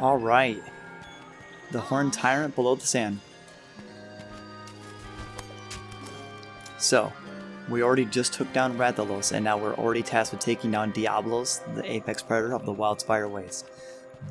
Alright. The Horned Tyrant below the sand. So, we already just took down Rathlos, and now we're already tasked with taking down Diablos, the apex predator of the Wildspire Waste.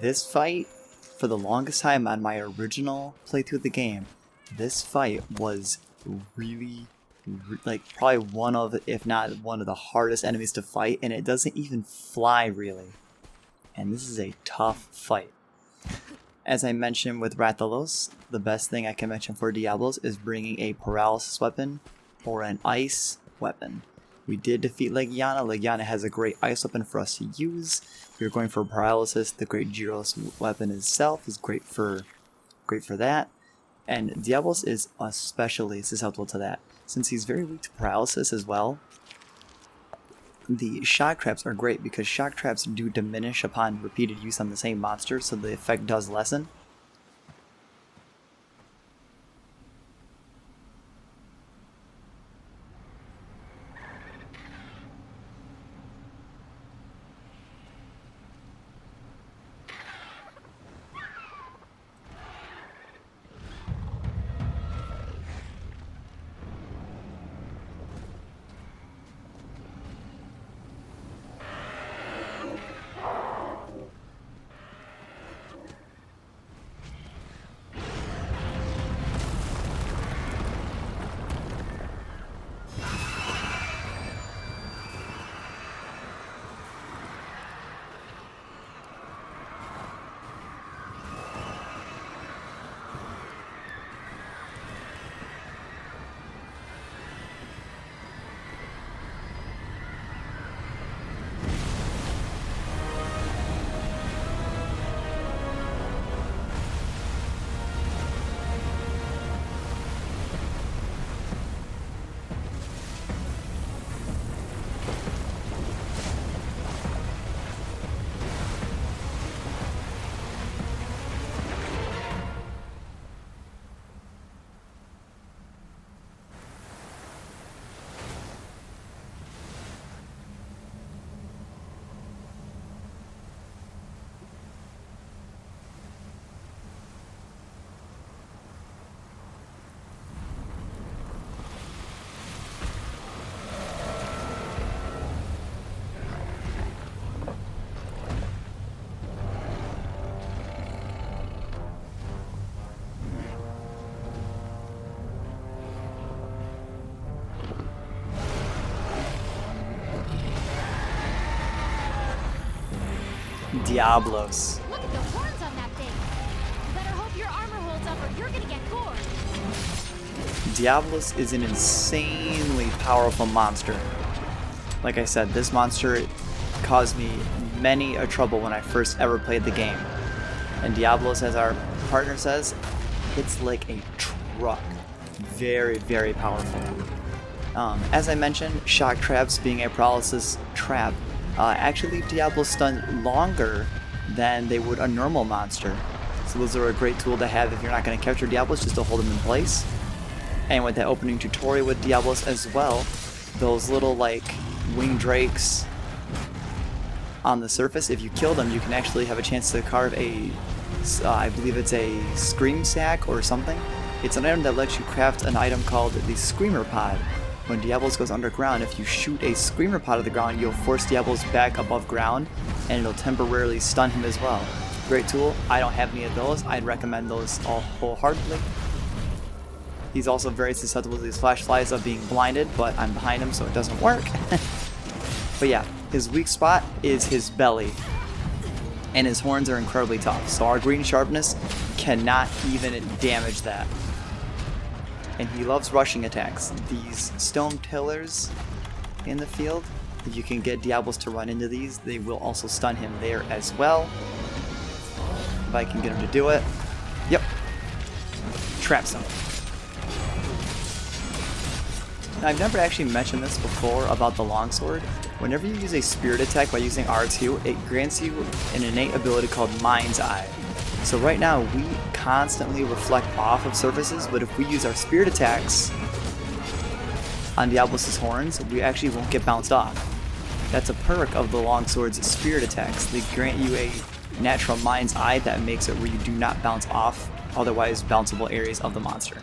This fight, for the longest time on my original playthrough of the game, this fight was really, like, probably one of, if not one of the hardest enemies to fight, and it doesn't even fly, really. And this is a tough fight. As I mentioned with Rathlos, the best thing I can mention for Diablos is bringing a paralysis weapon or an ice weapon. We did defeat Legiana. Legiana has a great ice weapon for us to use. We were going for paralysis. The great Gyros weapon itself is great for that. And Diablos is especially susceptible to that. Since he's very weak to paralysis as well, the shock traps are great because shock traps do diminish upon repeated use on the same monster, so the effect does lessen. Diablos. Look at the horns on that thing. You better hope your armor holds up or you're gonna get gored. Diablos is an insanely powerful monster. Like I said, this monster caused me many a trouble when I first ever played the game. And Diablos, as our partner says, it's like a truck. Very, very powerful. As I mentioned, shock traps being a paralysis trap actually leave Diablos stunned longer than they would a normal monster. So those are a great tool to have if you're not going to capture Diablos, just to hold them in place. And with that opening tutorial with Diablos as well, those little like winged drakes on the surface, if you kill them, you can actually have a chance to carve a, I believe it's a scream sack or something. It's an item that lets you craft an item called the Screamer Pod. When Diablos goes underground, if you shoot a Screamer Pod of the ground, you'll force Diablos back above ground, and it'll temporarily stun him as well. Great tool. I don't have any of those. I'd recommend those all wholeheartedly. He's also very susceptible to these flash flies of being blinded, but I'm behind him, so it doesn't work. But yeah, his weak spot is his belly, and his horns are incredibly tough, so our green sharpness cannot even damage that. And he loves rushing attacks. These stone pillars in the field, if you can get Diablos to run into these, they will also stun him there as well. If I can get him to do it. Yep. Traps him. Now, I've never actually mentioned this before about the longsword. Whenever you use a spirit attack by using R2, it grants you an innate ability called Mind's Eye. So right now, we constantly reflect off of surfaces, but if we use our spirit attacks on Diablos' horns, we actually won't get bounced off. That's a perk of the longsword's spirit attacks. They grant you a natural mind's eye that makes it where you do not bounce off otherwise bounceable areas of the monster.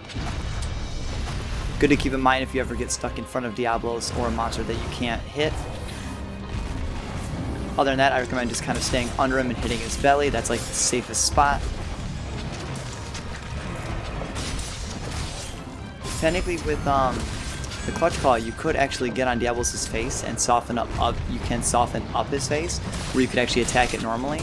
Good to keep in mind if you ever get stuck in front of Diablos or a monster that you can't hit. Other than that, I recommend just kind of staying under him and hitting his belly. That's like the safest spot. Technically with the Clutch Claw, you could actually get on Diablos' face and soften up. You can soften up his face, where you could actually attack it normally.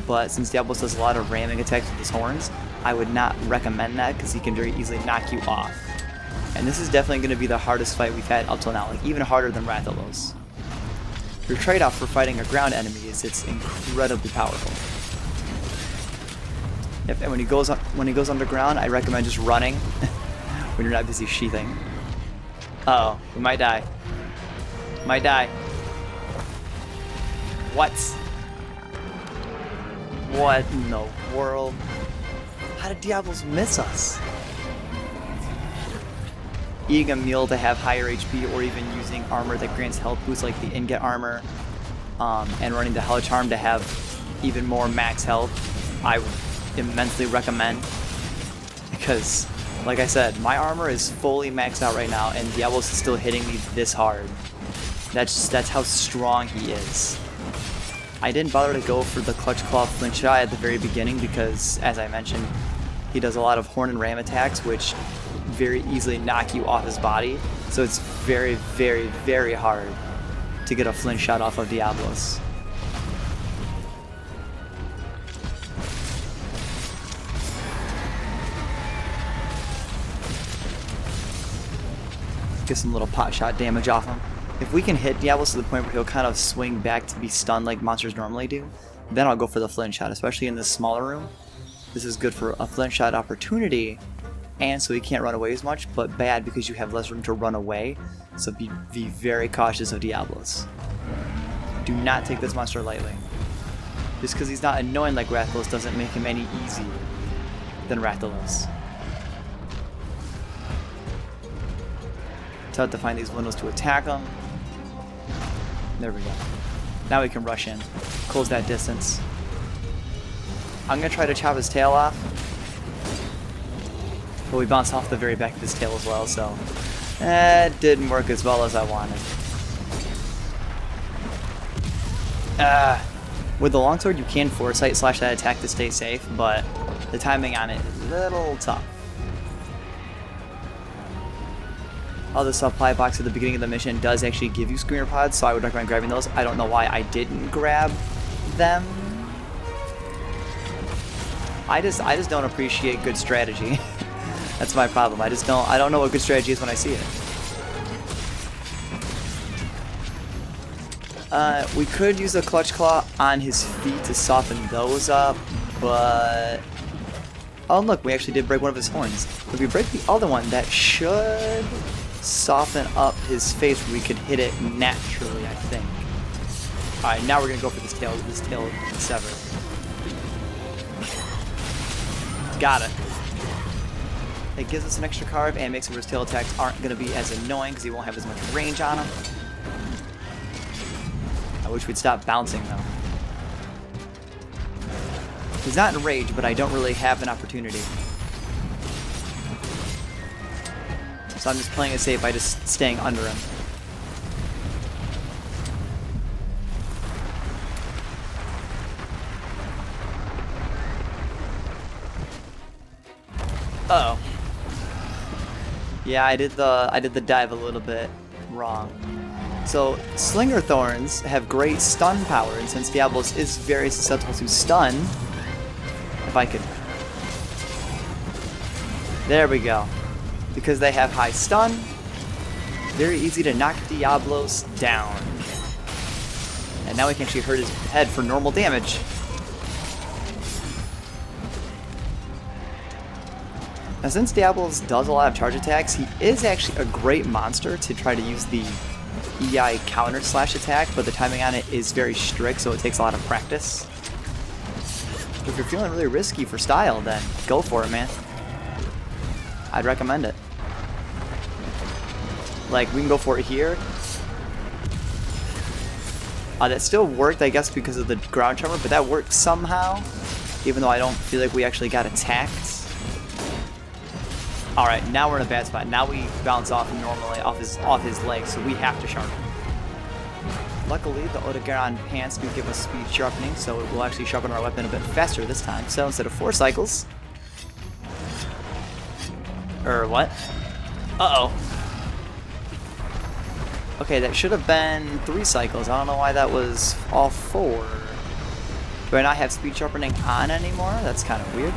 But since Diablos does a lot of ramming attacks with his horns, I would not recommend that because he can very easily knock you off. And this is definitely going to be the hardest fight we've had up till now, like even harder than Rathlos. Your trade-off for fighting a ground enemy is it's incredibly powerful. Yep, and when he goes underground, I recommend just running when you're not busy sheathing. Uh oh, we might die. Might die. What? What in the world? How did Diablos miss us? Eating a meal to have higher HP, or even using armor that grants health boosts like the ingot armor, and running the Hell Charm to have even more max health, I would immensely recommend. Because, like I said, my armor is fully maxed out right now, and Diablos is still hitting me this hard. That's how strong he is. I didn't bother to go for the Clutch Claw flinch shot at the very beginning because, as I mentioned, he does a lot of horn and ram attacks, which very easily knock you off his body. So it's very, very, very hard to get a flinch shot off of Diablos. Get some little pot shot damage off him. If we can hit Diablos to the point where he'll kind of swing back to be stunned like monsters normally do, then I'll go for the flinch shot, especially in this smaller room. This is good for a flinch shot opportunity, and so he can't run away as much, but bad because you have less room to run away, so be very cautious of Diablos. Do not take this monster lightly. Just because he's not annoying like Rathlos doesn't make him any easier than Rathlos. It's hard to find these windows to attack him. There we go. Now we can rush in. Close that distance. I'm going to try to chop his tail off. But we bounced off the very back of his tail as well, so it didn't work as well as I wanted. With the longsword, you can foresight slash that attack to stay safe, but the timing on it is a little tough. Oh, the supply box at the beginning of the mission does actually give you screamer pods, so I would recommend grabbing those. I don't know why I didn't grab them. I just don't appreciate good strategy. That's my problem. I don't know what good strategy is when I see it. We could use a Clutch Claw on his feet to soften those up, but oh look, we actually did break one of his horns. If we break the other one, that should soften up his face where we could hit it naturally, I think. Alright, now we're gonna go for this tail sever. Got it. It gives us an extra carve and makes it where his tail attacks aren't gonna be as annoying because he won't have as much range on him. I wish we'd stop bouncing though. He's not in rage, but I don't really have an opportunity. So I'm just playing it safe by just staying under him. Uh oh. Yeah, I did the dive a little bit wrong. So Slinger Thorns have great stun power, and since Diablos is very susceptible to stun, if I could, there we go. Because they have high stun, very easy to knock Diablos down. And now we can actually hurt his head for normal damage. Now since Diablos does a lot of charge attacks, he is actually a great monster to try to use the EI counter slash attack, but the timing on it is very strict, so it takes a lot of practice. If you're feeling really risky for style, then go for it, man. I'd recommend it. Like, we can go for it here. That still worked, I guess, because of the ground tremor, but that worked somehow, even though I don't feel like we actually got attacked. Alright, now we're in a bad spot. Now we bounce off normally off his legs, so we have to sharpen. Luckily, the Odogaron pants do give us speed sharpening, so it will actually sharpen our weapon a bit faster this time. So instead of 4 cycles... what? Uh-oh. Okay, that should have been 3 cycles. I don't know why that was all 4. Do I not have speed sharpening on anymore? That's kind of weird.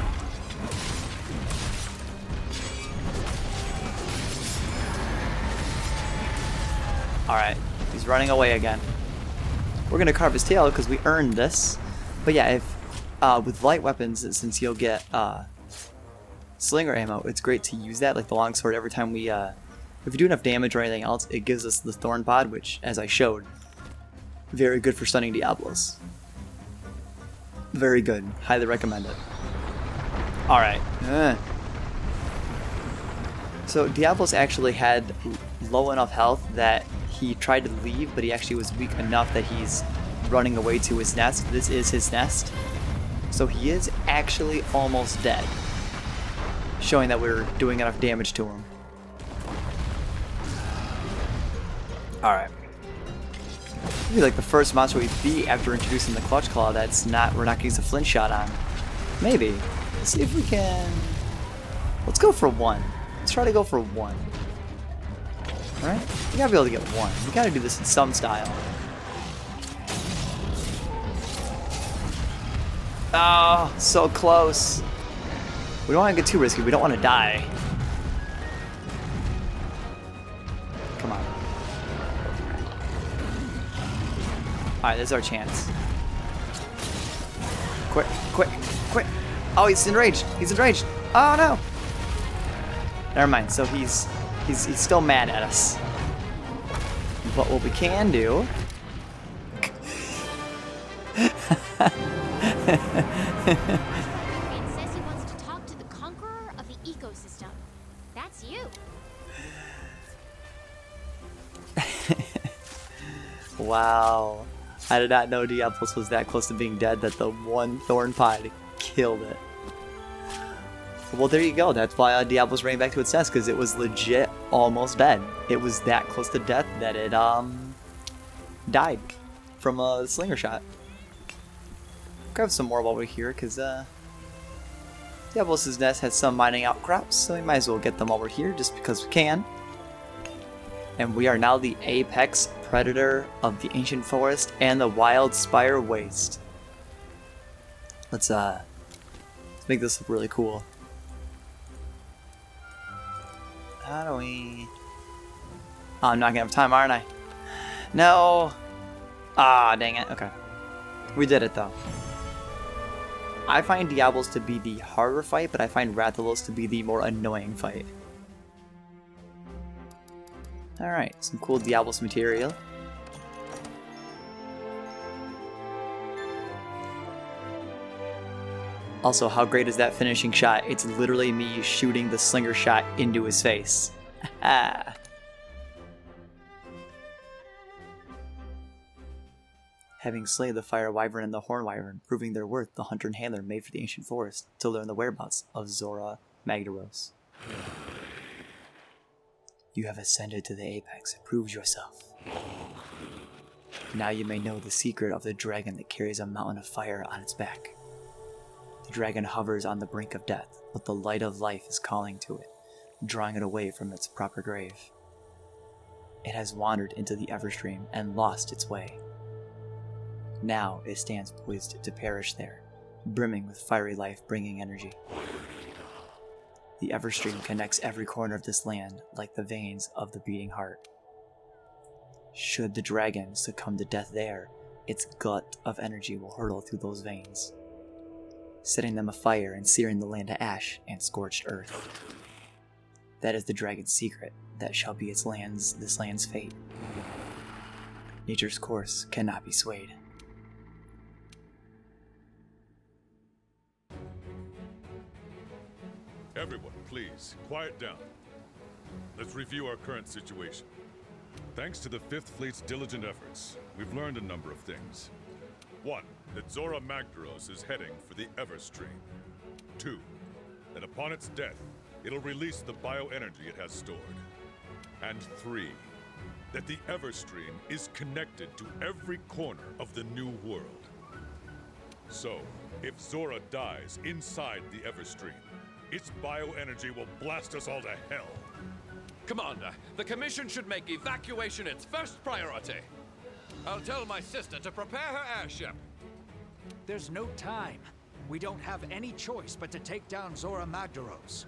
Alright, he's running away again. We're going to carve his tail because we earned this. But yeah, if with light weapons, since you'll get slinger ammo, it's great to use that, like the longsword, every time we... if we do enough damage or anything else, it gives us the thorn pod, which, as I showed, very good for stunning Diablos. Very good. Highly recommend it. Alright. So Diablos actually had low enough health that he tried to leave, but he actually was weak enough that he's running away to his nest. This is his nest. So he is actually almost dead, showing that we're doing enough damage to him. Alright. Maybe like the first monster we beat after introducing the Clutch Claw we're not gonna use a flint shot on. Maybe. Let's see if we can... Let's go for 1. Let's try to go for 1. Alright? We gotta be able to get 1. We gotta do this in some style. Oh, so close. We don't want to get too risky. We don't want to die. Come on. Alright, this is our chance. Quick, quick, quick. Oh, he's enraged. He's enraged. Oh, no. Never mind. So he's still mad at us. But what we can do... It says he wants to talk to the conqueror of the ecosystem. That's you. Wow. I did not know Diablos was that close to being dead that the one thorn pod killed it. Well, there you go. That's why Diablos ran back to its nest, because it was legit almost dead. It was that close to death that it died from a slinger shot. Grab some more while we're here, because Diablos' nest has some mining outcrops, so we might as well get them while we're here, just because we can. And we are now the apex predator of the ancient forest and the wild spire waste. Let's make this look really cool. How do we... Oh, I'm not gonna have time, aren't I? No! Ah, dang it. Okay. We did it, though. I find Diablos to be the harder fight, but I find Rathlos to be the more annoying fight. Alright, some cool Diablos material. Also, how great is that finishing shot? It's literally me shooting the slinger shot into his face. Having slain the fire wyvern and the horn wyvern, proving their worth, the hunter and handler made for the ancient forest to learn the whereabouts of Zora Magdaros. You have ascended to the apex. Prove yourself. Now you may know the secret of the dragon that carries a mountain of fire on its back. The dragon hovers on the brink of death, but the light of life is calling to it, drawing it away from its proper grave. It has wandered into the Everstream and lost its way. Now it stands poised to perish there, brimming with fiery life-bringing energy. The Everstream connects every corner of this land like the veins of the beating heart. Should the dragon succumb to death there, its glut of energy will hurtle through those veins, setting them afire and searing the land to ash and scorched earth. That is the dragon's secret. That shall be this land's fate. Nature's course cannot be swayed. Everyone, please, quiet down. Let's review our current situation. Thanks to the 5th Fleet's diligent efforts, we've learned a number of things. 1. That Zora Magdaros is heading for the Everstream. 2. That upon its death, it'll release the bioenergy it has stored. And 3. That the Everstream is connected to every corner of the new world. So, if Zora dies inside the Everstream, its bioenergy will blast us all to hell. Commander, the Commission should make evacuation its first priority. I'll tell my sister to prepare her airship. There's no time. We don't have any choice but to take down Zora Magdaros.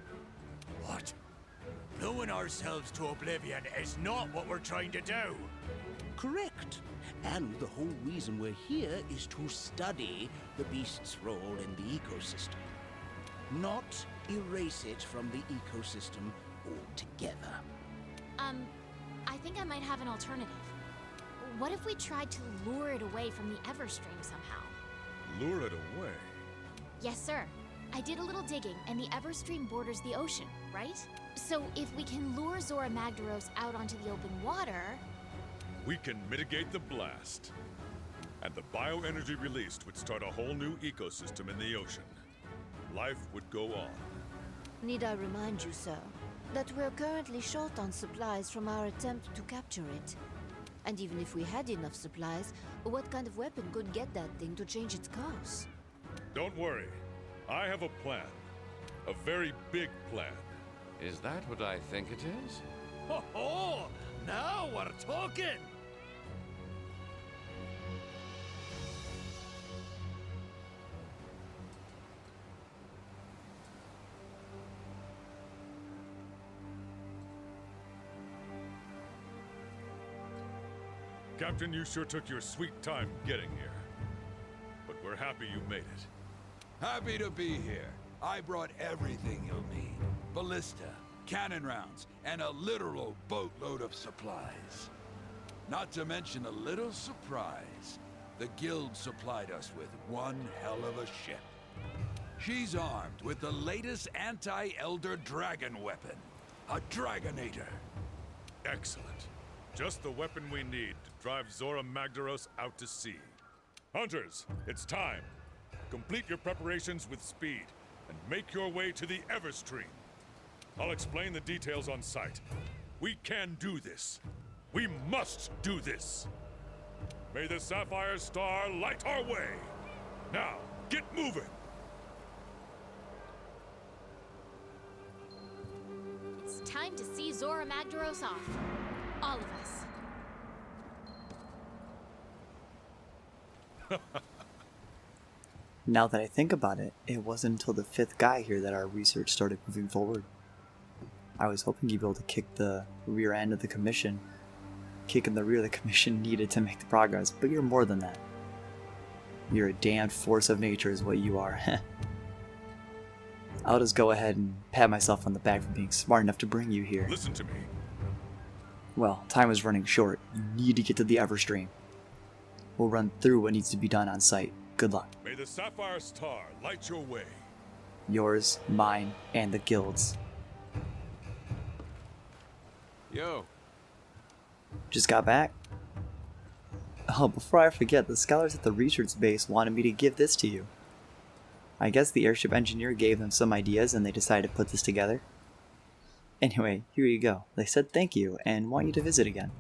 What? Blowing ourselves to oblivion is not what we're trying to do. Correct. And the whole reason we're here is to study the beast's role in the ecosystem. Not erase it from the ecosystem altogether. I think I might have an alternative. What if we tried to lure it away from the Everstream somehow? Lure it away? Yes, sir. I did a little digging, and the Everstream borders the ocean, right? So if we can lure Zora Magdaros out onto the open water... We can mitigate the blast. And the bioenergy released would start a whole new ecosystem in the ocean. Life would go on. Need I remind you, sir, that we're currently short on supplies from our attempt to capture it? And even if we had enough supplies, what kind of weapon could get that thing to change its course? Don't worry. I have a plan. A very big plan. Is that what I think it is? Ho ho! Now we're talking! Captain, you sure took your sweet time getting here. But we're happy you made it. Happy to be here. I brought everything you'll need. Ballista, cannon rounds, and a literal boatload of supplies. Not to mention a little surprise. The guild supplied us with one hell of a ship. She's armed with the latest anti-Elder dragon weapon. A Dragonator. Excellent. Just the weapon we need to drive Zora Magdaros out to sea. Hunters, it's time. Complete your preparations with speed, and make your way to the Everstream. I'll explain the details on site. We can do this. We must do this. May the Sapphire Star light our way. Now, get moving. It's time to see Zora Magdaros off. All of us. Now that I think about it, it wasn't until the 5th guy here that our research started moving forward. I was hoping you'd be able to kick the rear end of the Commission. Kicking the rear of the Commission needed to make the progress, but you're more than that. You're a damned force of nature is what you are. I'll just go ahead and pat myself on the back for being smart enough to bring you here. Listen to me. Well, time is running short. You need to get to the Everstream. We'll run through what needs to be done on site. Good luck. May the Sapphire Star light your way. Yours, mine, and the guild's. Yo. Just got back? Oh, before I forget, the scholars at the research base wanted me to give this to you. I guess the airship engineer gave them some ideas and they decided to put this together. Anyway, here you go. They said thank you and want you to visit again.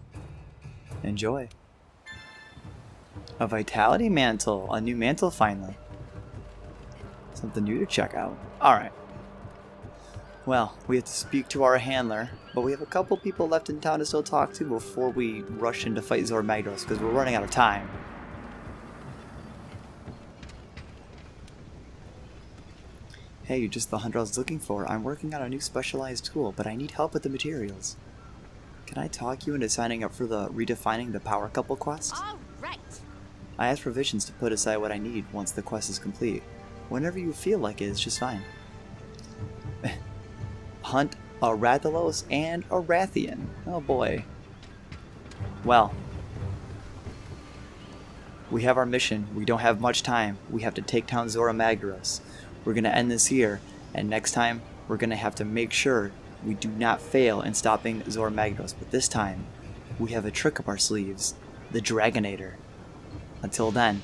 Enjoy. A Vitality Mantle. A new mantle finally. Something new to check out. Alright. Well, we have to speak to our handler, but we have a couple people left in town to still talk to before we rush in to fight Zora Magdaros because we're running out of time. Hey, you're just the hunter I was looking for. I'm working on a new specialized tool, but I need help with the materials. Can I talk you into signing up for the Redefining the Power Couple quest? All right. I asked provisions to put aside what I need once the quest is complete. Whenever you feel like it, it's just fine. Hunt a Rathlos and a Rathian. Oh boy. Well. We have our mission. We don't have much time. We have to take down Zora Magdaros. We're going to end this here, and next time we're going to have to make sure we do not fail in stopping Zora Magdaros. But this time, we have a trick up our sleeves, the Dragonator. Until then,